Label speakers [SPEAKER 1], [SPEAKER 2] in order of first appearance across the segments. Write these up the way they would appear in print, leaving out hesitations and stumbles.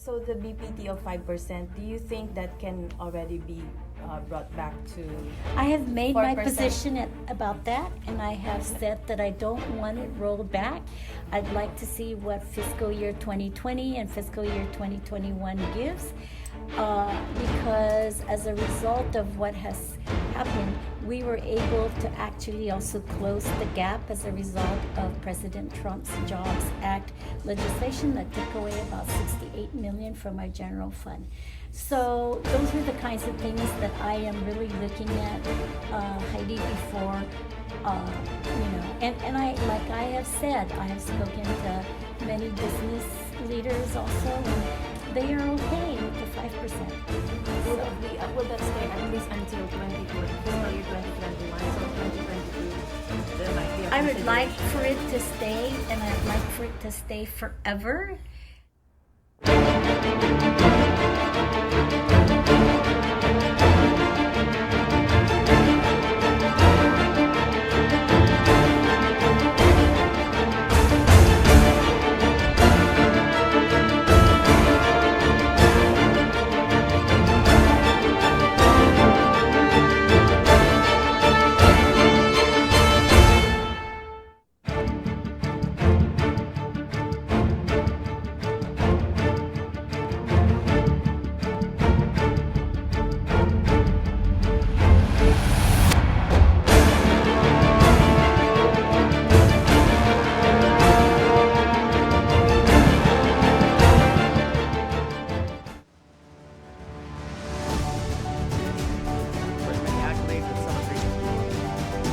[SPEAKER 1] So the BPT of 5%, do you think that can already be brought back to?
[SPEAKER 2] I have made my
[SPEAKER 1] 4%?
[SPEAKER 2] position about that, and I have said that I don't want it rolled back. I'd like to see what fiscal year 2020 and fiscal year 2021 gives, because as a result of what has happened, we were able to actually also close the gap as a result of President Trump's Jobs Act legislation that took away about 68 million from our general fund. So those are the kinds of things that I am really looking at, Heidi, before, and I, like I have said, I have spoken to many business leaders also, and they are okay with the 5%.
[SPEAKER 1] Will that stay at least until 2020, fiscal year 2021, so 2022, there might be a
[SPEAKER 2] I would like
[SPEAKER 1] consideration.
[SPEAKER 2] for it to stay, and I'd like for it to stay forever.
[SPEAKER 3] With many accolades and celebrations.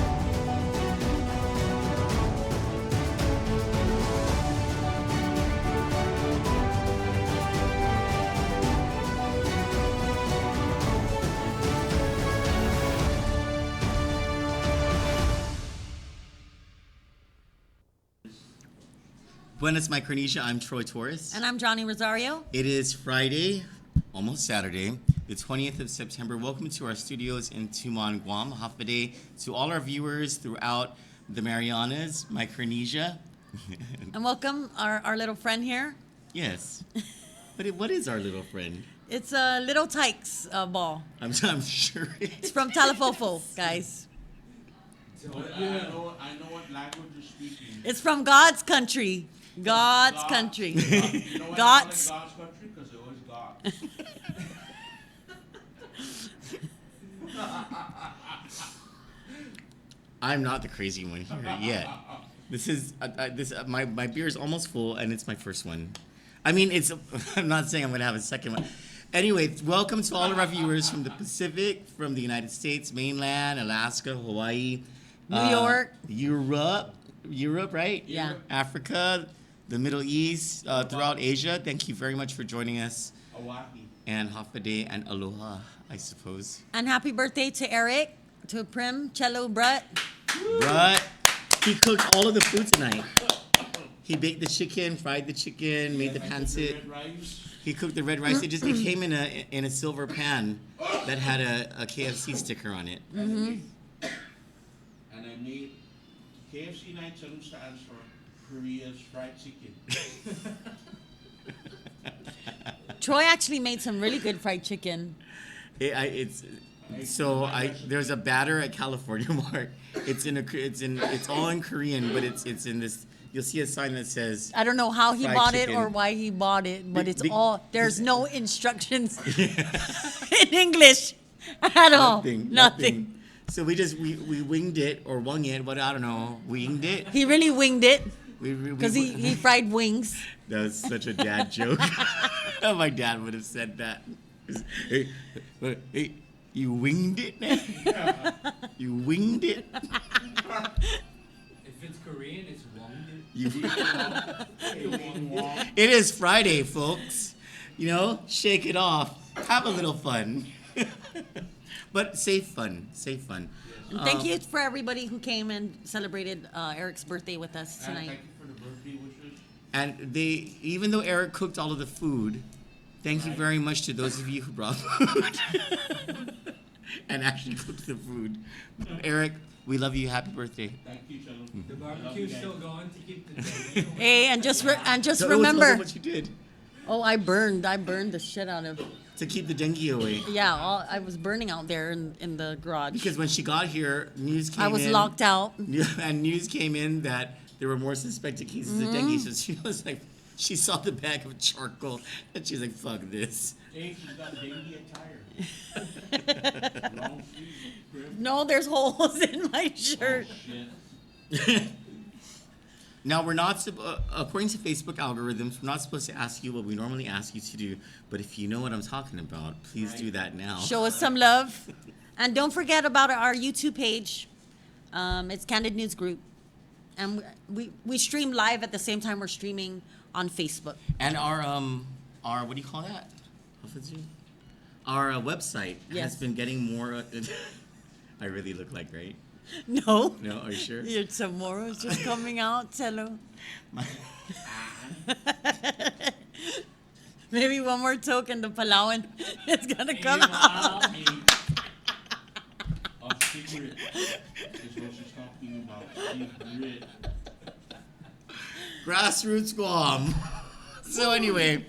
[SPEAKER 3] Buenas Micronesia, I'm Troy Torres.
[SPEAKER 4] And I'm Johnny Rosario.
[SPEAKER 3] It is Friday, almost Saturday, the 20th of September. Welcome to our studios in Tumon, Guam. HBD to all our viewers throughout the Marianas, Micronesia.
[SPEAKER 4] And welcome our little friend here.
[SPEAKER 3] Yes. But what is our little friend?
[SPEAKER 4] It's a Little Tykes ball.
[SPEAKER 3] I'm sure
[SPEAKER 4] It's from Talafofo, guys.
[SPEAKER 5] I know what language you're speaking.
[SPEAKER 4] It's from God's country. God's country.
[SPEAKER 5] You know why they call it
[SPEAKER 4] God's.
[SPEAKER 5] God's country? Because it was God.
[SPEAKER 3] I'm not the crazy one here yet. This is my beer is almost full and it's my first one. I mean, it's. I'm not saying I'm gonna have a second one. Anyway, welcome to all of our viewers from the Pacific, from the United States mainland, Alaska, Hawaii,
[SPEAKER 4] New York.
[SPEAKER 3] Europe, right?
[SPEAKER 4] Yeah.
[SPEAKER 3] Africa, the Middle East, throughout Asia. Thank you very much for joining us.
[SPEAKER 5] Hawaii.
[SPEAKER 3] And Hafade and Aloha, I suppose.
[SPEAKER 4] And happy birthday to Eric, to Prim, Cello, Brett.
[SPEAKER 3] But he cooked all of the food tonight. He baked the chicken, fried the chicken, made the pancit.
[SPEAKER 5] Red rice.
[SPEAKER 3] He cooked the red rice. It came in a silver pan that had a KFC sticker on it.
[SPEAKER 5] And I made KFC night salute stands for Korea's fried chicken.
[SPEAKER 4] Troy actually made some really good fried chicken.
[SPEAKER 3] There's a batter at California Mart. It's all in Korean, but it's in this. You'll see a sign that says.
[SPEAKER 4] I don't know how he
[SPEAKER 3] Fried
[SPEAKER 4] bought
[SPEAKER 3] chicken.
[SPEAKER 4] it or why he bought it, but it's
[SPEAKER 3] Big-
[SPEAKER 4] all, there's no instructions in English at all. Nothing.
[SPEAKER 3] So we winged it or wung it, but I don't know, winged it.
[SPEAKER 4] He really winged it
[SPEAKER 3] Because
[SPEAKER 4] because he fried wings.
[SPEAKER 3] That was such a dad joke. My dad would have said that. Hey, you winged it, man. You winged it.
[SPEAKER 6] If it's Korean, it's wonged.
[SPEAKER 3] It is Friday, folks. You know, shake it off. Have a little fun. But safe fun. Safe fun.
[SPEAKER 4] And thank you for everybody who came and celebrated Eric's birthday with us
[SPEAKER 5] And
[SPEAKER 4] tonight.
[SPEAKER 5] thank you for the birthday wishes.
[SPEAKER 3] And even though Eric cooked all of the food, thank you very much to those of you who brought food and actually cooked the food. Eric, we love you. Happy birthday.
[SPEAKER 5] Thank you, Chelo.
[SPEAKER 6] The barbecue's still going to keep the day.
[SPEAKER 4] Hey, and just
[SPEAKER 3] So it was
[SPEAKER 4] remember,
[SPEAKER 3] what you did.
[SPEAKER 4] Oh, I burned the shit out of.
[SPEAKER 3] to keep the dengue away.
[SPEAKER 4] Yeah, I was burning out there in the garage.
[SPEAKER 3] Because when she got here, news came in.
[SPEAKER 4] I was locked out.
[SPEAKER 3] And news came in that there were more suspected cases of dengue. So she was like, she saw the bag of charcoal and she's like, fuck this.
[SPEAKER 5] Hey, she's got dengue attire. Long sleeve, Griff.
[SPEAKER 4] No, there's holes in my shirt.
[SPEAKER 5] Oh, shit.
[SPEAKER 3] Now, we're not, according to Facebook algorithms, we're not supposed to ask you what we normally ask you to do. But if you know what I'm talking about, please do that now.
[SPEAKER 4] Show us some love. And don't forget about our YouTube page. It's Kandit News Group. And we stream live at the same time we're streaming on Facebook.
[SPEAKER 3] And our what do you call that? Our website has
[SPEAKER 4] Yes.
[SPEAKER 3] been getting more. I really look like, right?
[SPEAKER 4] No.
[SPEAKER 3] No, are you sure?
[SPEAKER 4] Your tomorrow's just coming out, Cello. Maybe one more token, the Palawan is gonna come out.
[SPEAKER 5] A secret is what she's talking about. Secret.
[SPEAKER 3] Grassroots Guam. So anyway,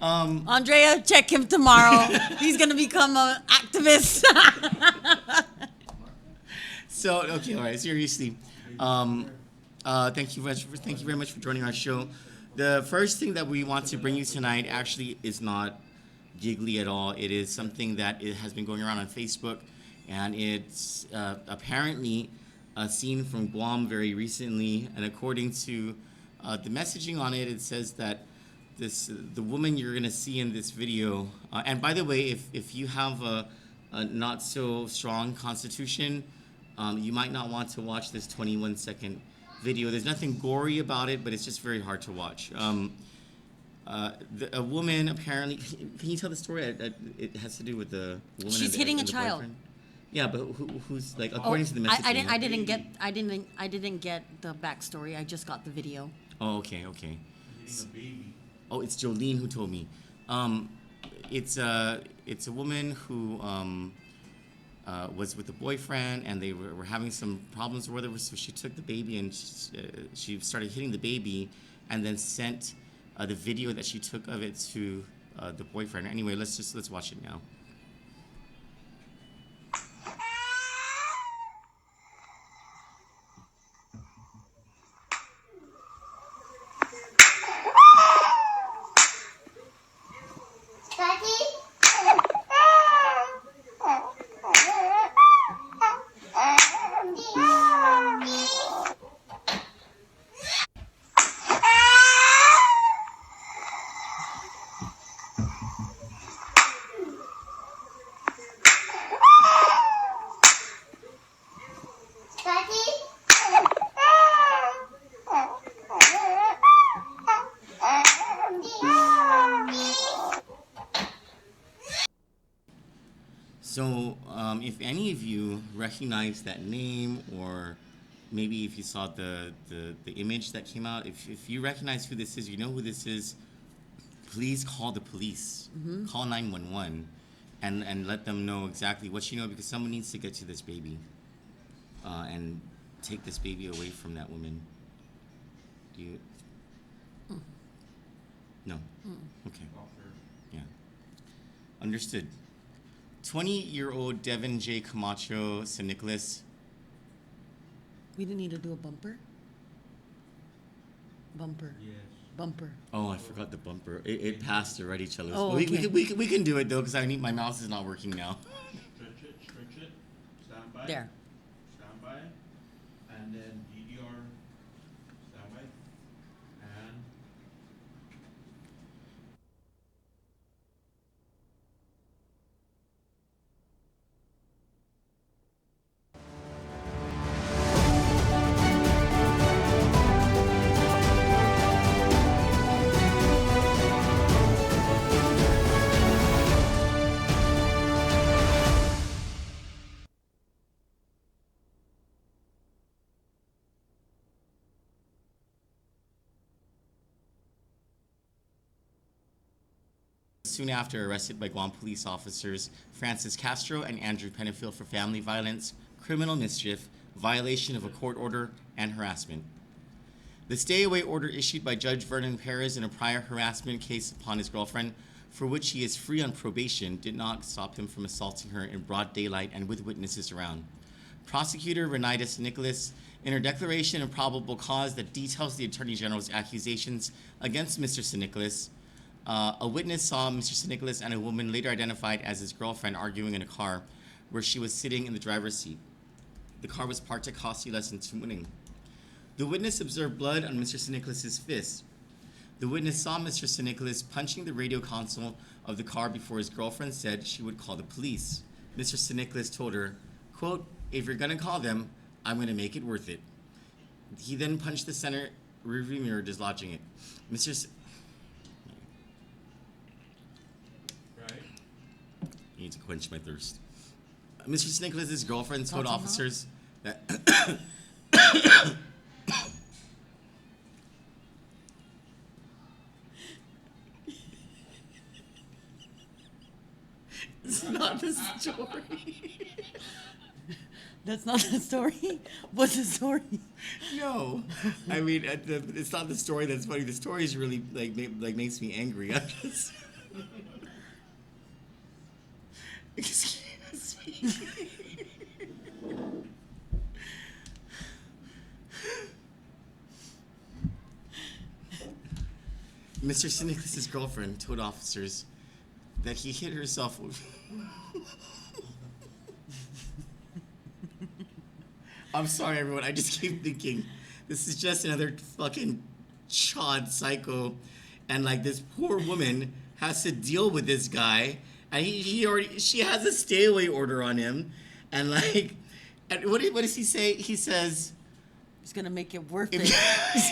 [SPEAKER 4] Andrea, check him tomorrow. He's gonna become an activist.
[SPEAKER 3] so okay, all right. Seriously, thank you very much for joining our show. The first thing that we want to bring you tonight actually is not giggly at all. It is something that it has been going around on Facebook, and it's apparently a scene from Guam very recently. And according to the messaging on it, it says that the woman you're gonna see in this video. And by the way, if you have a not so strong constitution, you might not want to watch this 21-second video. There's nothing gory about it, but it's just very hard to watch. A woman apparently. Can you tell the story? It has to do with the woman.
[SPEAKER 4] She's hitting a child.
[SPEAKER 3] Boyfriend. Yeah, but who's like according to the message?
[SPEAKER 4] I didn't get the backstory. I just got the video.
[SPEAKER 3] Oh, okay, okay.
[SPEAKER 5] Hitting a baby.
[SPEAKER 3] Oh, it's Jolene who told me. It's a woman who was with a boyfriend, and they were having some problems or whatever. So she took the baby and she started hitting the baby, and then sent the video that she took of it to the boyfriend. Anyway, let's watch it now. So, if any of you recognize that name, or maybe if you saw the image that came out, if you recognize who this is, you know who this is, please call the police.
[SPEAKER 4] Mm-hmm.
[SPEAKER 3] Call 911 and let them know exactly what you know, because someone needs to get to this baby and take this baby away from that woman. Do you? No? Okay. Yeah. Understood. 20-year-old Devin J. Camacho San Nicolas.
[SPEAKER 4] We didn't need to do a bumper. Bumper.
[SPEAKER 5] Yes.
[SPEAKER 4] Bumper.
[SPEAKER 3] Oh, I forgot the bumper. It passed already, Cellos.
[SPEAKER 4] Oh,
[SPEAKER 3] Well,
[SPEAKER 4] okay.
[SPEAKER 3] we can do it though, because my mouse is not working now.
[SPEAKER 5] Stretch it. Stand by.
[SPEAKER 4] There.
[SPEAKER 5] Stand by. And then DDR. Stand by. And
[SPEAKER 3] Soon after, arrested by Guam police officers Francis Castro and Andrew Pennifield for family violence, criminal mischief, violation of a court order, and harassment. The stay-away order issued by Judge Vernon Perez in a prior harassment case upon his girlfriend, for which he is free on probation, did not stop him from assaulting her in broad daylight and with witnesses around. Prosecutor Renaitis Nicholas, in her declaration of probable cause that details the Attorney General's accusations against Mr. St. Nicholas, a witness saw Mr. St. Nicholas and a woman later identified as his girlfriend arguing in a car where she was sitting in the driver's seat. The car was parked at costly less than $2 million. The witness observed blood on Mr. St. Nicholas's fist. The witness saw Mr. St. Nicholas punching the radio console of the car before his girlfriend said she would call the police. Mr. St. Nicholas told her, quote, "If you're gonna call them, I'm gonna make it worth it." He then punched the center rearview mirror, dislodging it. Mr.
[SPEAKER 6] Right?
[SPEAKER 3] I need to quench my thirst. Mr. St. Nicholas's girlfriend told
[SPEAKER 4] Thoughts on
[SPEAKER 3] officers that it's not the story.
[SPEAKER 4] That's not the story. What's the story?
[SPEAKER 3] No, I mean it's not the story that's funny. The story is really makes me angry. I just excuse me. Mr. St. Nicholas's girlfriend told officers that he hit herself with. I'm sorry, everyone. I just keep thinking this is just another fucking chod psycho, and like this poor woman has to deal with this guy, and she has a stay away order on him, and like, and what does he say? He says,
[SPEAKER 4] It's gonna make it worth
[SPEAKER 3] if,
[SPEAKER 4] it.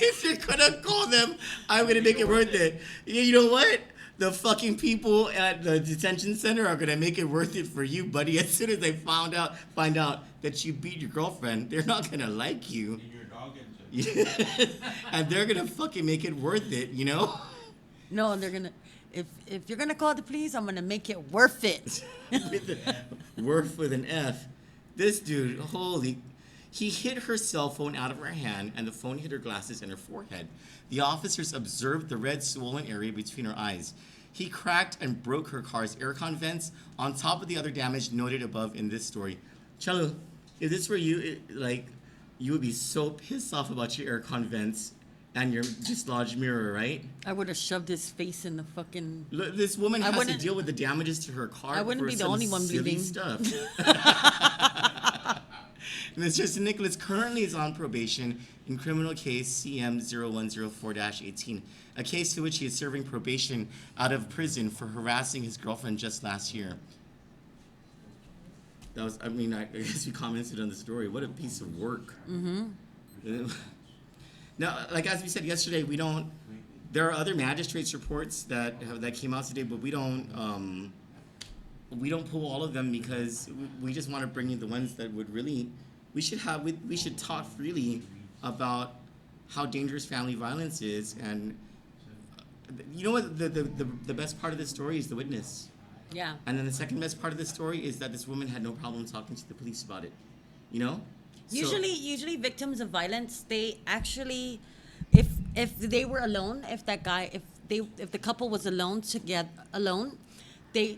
[SPEAKER 3] if you're gonna call them, I'm gonna make it worth it. You know what? The fucking people at the detention center are gonna make it worth it for you, buddy. As soon as they find out that you beat your girlfriend, they're not gonna like you.
[SPEAKER 5] And your dog ends it.
[SPEAKER 3] And they're gonna fucking make it worth it, you know?
[SPEAKER 4] No, they're gonna. If you're gonna call the police, I'm gonna make it worth it.
[SPEAKER 3] Worth with an F. This dude, he hit her cell phone out of her hand, and the phone hit her glasses and her forehead. The officers observed the red swollen area between her eyes. He cracked and broke her car's aircon vents on top of the other damage noted above in this story. Chalo, if this were you, you would be so pissed off about your aircon vents and your dislodged mirror, right?
[SPEAKER 4] I would have shoved his face in the fucking.
[SPEAKER 3] Look, this woman has to
[SPEAKER 4] wouldn't-
[SPEAKER 3] deal with the damages to her car.
[SPEAKER 4] I wouldn't
[SPEAKER 3] for
[SPEAKER 4] be the
[SPEAKER 3] some
[SPEAKER 4] only one
[SPEAKER 3] silly
[SPEAKER 4] bleeding.
[SPEAKER 3] Stuff. Mr. St. Nicholas currently is on probation in criminal case CM0104-18, a case to which he is serving probation out of prison for harassing his girlfriend just last year. That was, I guess you commented on the story. What a piece of work. Mm-hmm. Now, like as we said yesterday, there are other magistrates' reports that came out today, but we don't pull all of them because we just want to bring you the ones that would really. We should talk freely about how dangerous family violence is, and you know what the best part of this story is the witness,
[SPEAKER 4] Yeah.
[SPEAKER 3] and then the second best part of this story is that this woman had no problem talking to the police about it, you know. So-
[SPEAKER 4] Usually victims of violence, they actually, if they were alone, if the couple was alone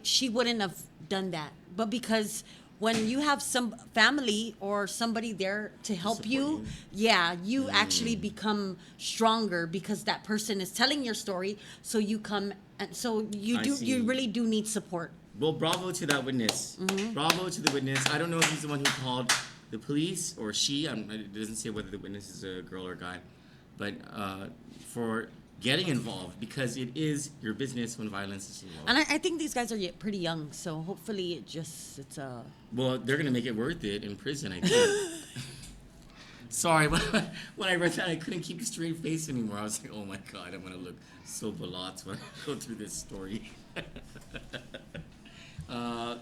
[SPEAKER 4] she wouldn't have done that. But because when you have some family or somebody there to help you, you actually become stronger because that person is telling your story. So you come, and so you really do need support.
[SPEAKER 3] Well, bravo to that witness.
[SPEAKER 4] Mm-hmm.
[SPEAKER 3] Bravo to the witness. I don't know if he's the one who called the police or she. It doesn't say whether the witness is a girl or a guy, but for getting involved because it is your business when violence is involved.
[SPEAKER 4] And I think these guys are pretty young, so hopefully it's a.
[SPEAKER 3] Well, they're gonna make it worth it in prison, I think. Sorry, when I read that, I couldn't keep a straight face anymore. I was like, oh my god, I'm gonna look so balat when I go through this story. Well,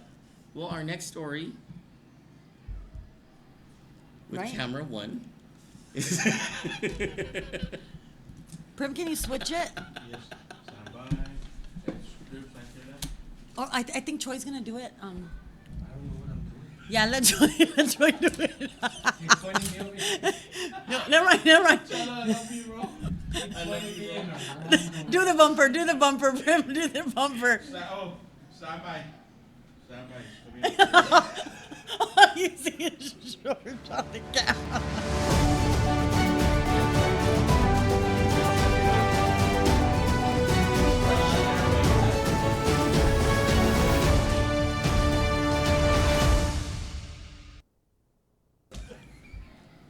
[SPEAKER 3] our next story with
[SPEAKER 4] Right.
[SPEAKER 3] camera one.
[SPEAKER 4] Prim, can you switch it?
[SPEAKER 5] Yes. Stand by. It's groups like that.
[SPEAKER 4] Oh, I think Troy's gonna do it.
[SPEAKER 6] I don't know what I'm doing.
[SPEAKER 4] Yeah, let Troy do it.
[SPEAKER 6] You're pointing me over here.
[SPEAKER 4] No, never mind.
[SPEAKER 5] Help me, bro.
[SPEAKER 4] Do the bumper, do the bumper, Prim, do the bumper.
[SPEAKER 5] Stand by. Stand by.
[SPEAKER 4] You see his shorts on the camera.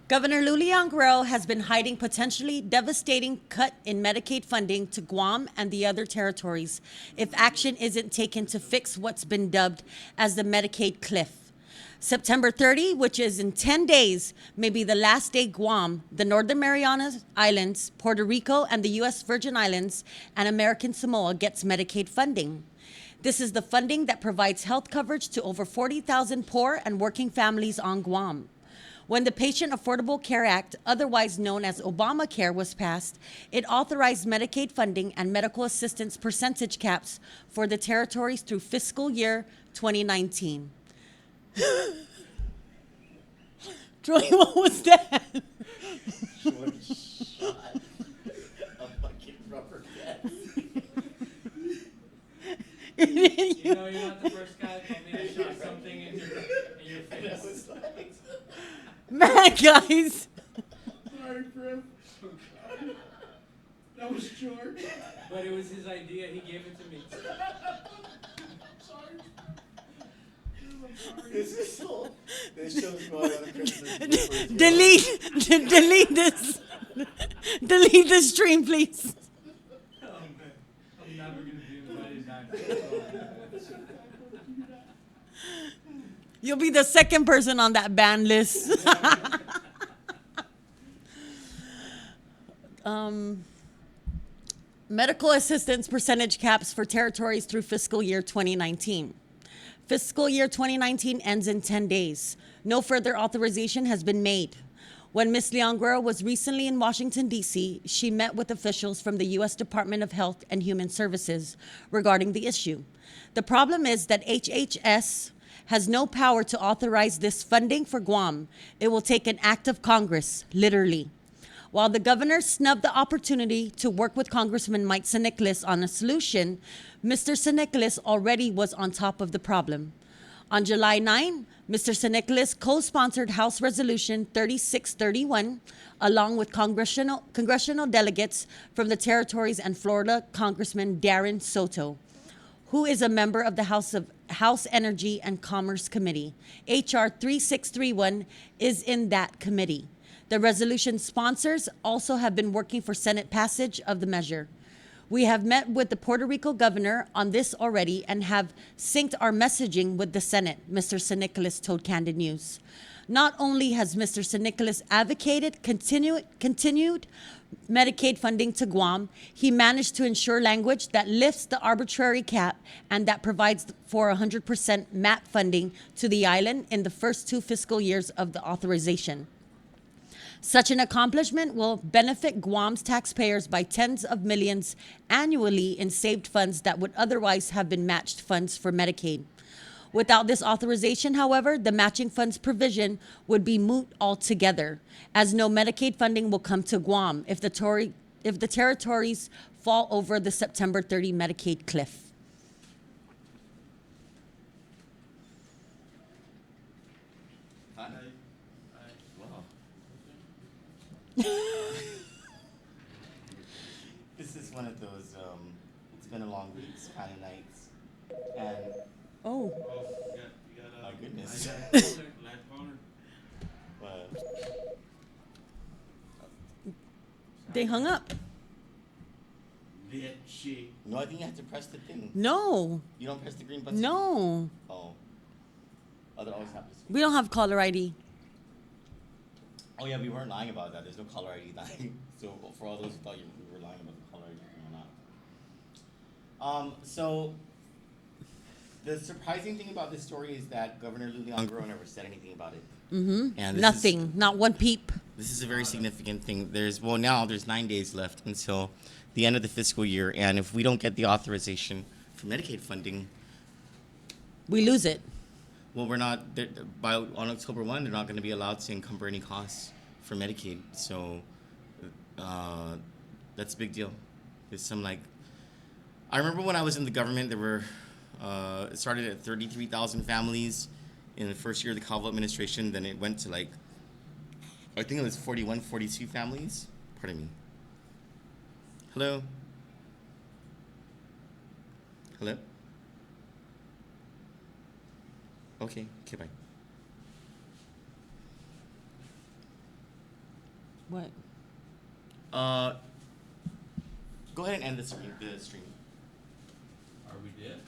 [SPEAKER 4] Governor Lulian Guerrero has been hiding potentially devastating cut in Medicaid funding to Guam and the other territories if action isn't taken to fix what's been dubbed as the Medicaid cliff. September 30, which is in 10 days, may be the last day Guam, the Northern Mariana Islands, Puerto Rico, and the U.S. Virgin Islands and American Samoa gets Medicaid funding. This is the funding that provides health coverage to over 40,000 poor and working families on Guam. When the Patient Affordable Care Act, otherwise known as Obamacare, was passed, it authorized Medicaid funding and medical assistance percentage caps for the territories through fiscal year 2019. Troy, what was that?
[SPEAKER 3] Short shot of fucking rubber gas.
[SPEAKER 6] You know, you're not the first guy that told me I shot something in your face.
[SPEAKER 4] Man, guys.
[SPEAKER 5] Sorry, Prim. That was George.
[SPEAKER 6] But it was his idea. He gave it to me.
[SPEAKER 3] This show's going on a Christmas.
[SPEAKER 4] Delete this. Delete this stream, please.
[SPEAKER 6] Oh, man. I'm never going to be invited back.
[SPEAKER 4] You'll be the second person on that ban list. Medical assistance percentage caps for territories through fiscal year 2019. Fiscal year 2019 ends in 10 days. No further authorization has been made. When Ms. Leonguero was recently in Washington, D.C., she met with officials from the U.S. Department of Health and Human Services regarding the issue. The problem is that HHS has no power to authorize this funding for Guam. It will take an act of Congress, literally. While the governor snubbed the opportunity to work with Congressman Mike Sinicolas on a solution, Mr. Sinicolas already was on top of the problem. On July 9, Mr. Sinicolas co-sponsored House Resolution 3631 along with congressional delegates from the territories and Florida Congressman Darren Soto, who is a member of the House Energy and Commerce Committee. H.R. 3631 is in that committee. The resolution sponsors also have been working for Senate passage of the measure. We have met with the Puerto Rico governor on this already and have synced our messaging with the Senate, Mr. Sinicolas told Candid News. Not only has Mr. Sinicolas advocated continued Medicaid funding to Guam, he managed to ensure language that lifts the arbitrary cap and that provides for 100% MAP funding to the island in the first 2 fiscal years of the authorization. Such an accomplishment will benefit Guam's taxpayers by tens of millions annually in saved funds that would otherwise have been matched funds for Medicaid. Without this authorization, however, the matching funds provision would be moot altogether, as no Medicaid funding will come to Guam if the territories fall over the September 30 Medicaid cliff.
[SPEAKER 3] This is one of those, it's been a long week kind of nights. And,
[SPEAKER 4] Oh,
[SPEAKER 5] You got
[SPEAKER 3] my goodness.
[SPEAKER 5] light caller.
[SPEAKER 4] they hung up.
[SPEAKER 5] Bitchy.
[SPEAKER 3] No, I think you have to press the thing.
[SPEAKER 4] No,
[SPEAKER 3] You don't press the green button?
[SPEAKER 4] no,
[SPEAKER 3] Oh. Other always happens.
[SPEAKER 4] we don't have caller ID.
[SPEAKER 3] Oh yeah, we weren't lying about that. There's no caller ID dying. So for all those who thought we were lying about the caller ID, we're not. So the surprising thing about this story is that Governor Lulian Guerrero never said anything about it.
[SPEAKER 4] Mm-hmm.
[SPEAKER 3] And this
[SPEAKER 4] Nothing, not one peep.
[SPEAKER 3] This is a very significant thing. Now there's 9 days left until the end of the fiscal year, and if we don't get the authorization for Medicaid funding,
[SPEAKER 4] We lose it.
[SPEAKER 3] well, we're not on October 1. They're not going to be allowed to encumber any costs for Medicaid. So That's a big deal. There's some like, I remember when I was in the government, there were, it started at 33,000 families in the first year of the Kavala administration. Then it went to like, I think it was 41, 42 families. Pardon me. Hello? Hello? Okay, bye.
[SPEAKER 4] What?
[SPEAKER 3] Go ahead and end the stream.
[SPEAKER 5] Are we dead?